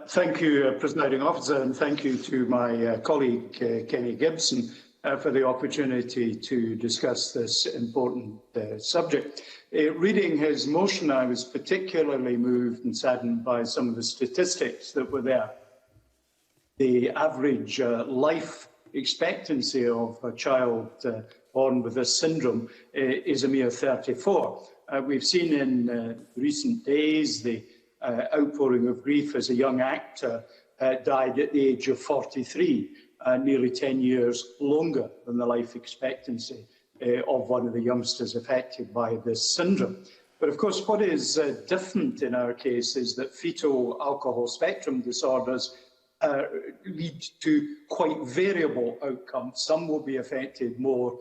Thank you, Presiding Officer, and thank you to my colleague, Kenny Gibson, for the opportunity to discuss this important subject. Reading his motion, I was particularly moved and saddened by some of the statistics that were there. The average life expectancy of a child born with this syndrome is a mere 34. We've seen in recent days the outpouring of grief as a young actor died at the age of 43, nearly 10 years longer than the life expectancy of one of the youngsters affected by this syndrome. But of course, what is different in our case is that fetal alcohol spectrum disorders lead to quite variable outcomes. Some will be affected more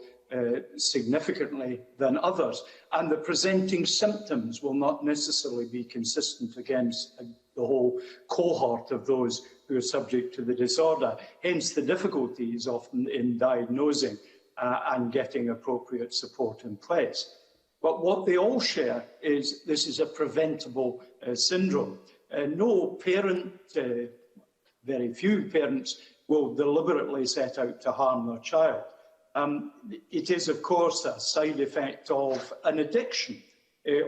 significantly than others, and the presenting symptoms will not necessarily be consistent against the whole cohort of those who are subject to the disorder. Hence the difficulties often in diagnosing and getting appropriate support in place. But what they all share is this is a preventable syndrome. No parent, very few parents, will deliberately set out to harm their child. It is, of course, a side effect of an addiction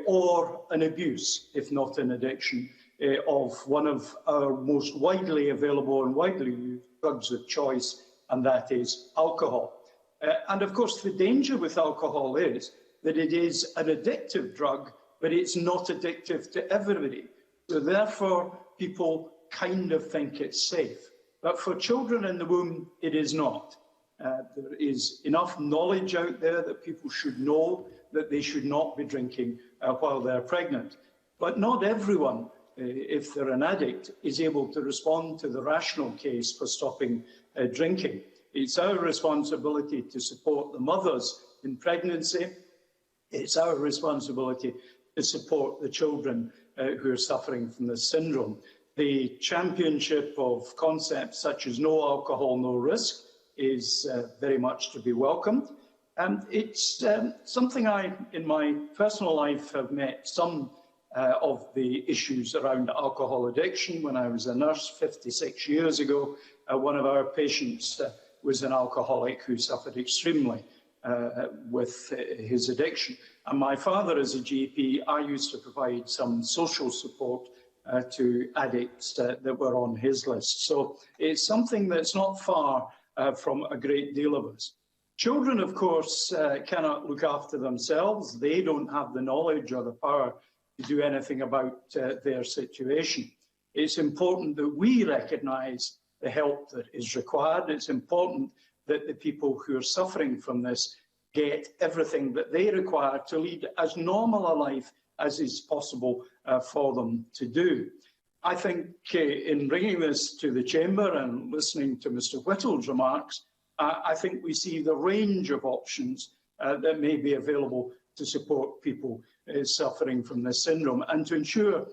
or an abuse, if not an addiction, of one of our most widely available and widely used drugs of choice, and that is alcohol. And of course, the danger with alcohol is that it is an addictive drug, but it's not addictive to everybody. So therefore, people kind of think it's safe. But for children in the womb, it is not. There is enough knowledge out there that people should know that they should not be drinking while they're pregnant. But not everyone, if they're an addict, is able to respond to the rational case for stopping drinking. It's our responsibility to support the mothers in pregnancy. It's our responsibility to support the children who are suffering from this syndrome. The championship of concepts such as no alcohol, no risk is very much to be welcomed. And it's something in my personal life, have met some of the issues around alcohol addiction. When I was a nurse 56 years ago, one of our patients was an alcoholic who suffered extremely with his addiction. And my father, as a GP, I used to provide some social support to addicts that were on his list. So it's something that's not far from a great deal of us. Children, of course, cannot look after themselves. They don't have the knowledge or the power to do anything about their situation. It's important that we recognise the help that is required. It's important that the people who are suffering from this get everything that they require to lead as normal a life as is possible for them to do. I think in bringing this to the Chamber and listening to Mr. Whittle's remarks, I think we see the range of options that may be available to support people suffering from this syndrome, and to ensure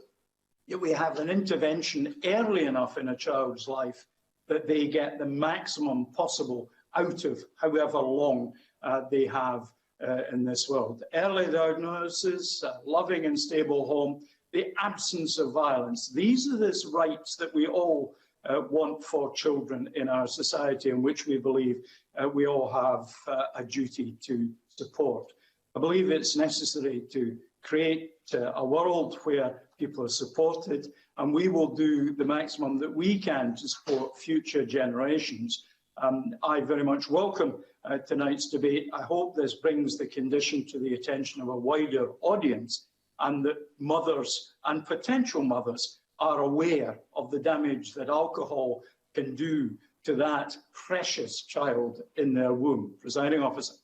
that we have an intervention early enough in a child's life that they get the maximum possible out of however long they have in this world. Early diagnosis, loving and stable home, the absence of violence. These are the rights that we all want for children in our society, and which we believe we all have a duty to support. I believe it's necessary to create a world where people are supported, and we will do the maximum that we can to support future generations. I very much welcome tonight's debate. I hope this brings the condition to the attention of a wider audience, and that mothers and potential mothers are aware of the damage that alcohol can do to that precious child in their womb. Presiding Officer.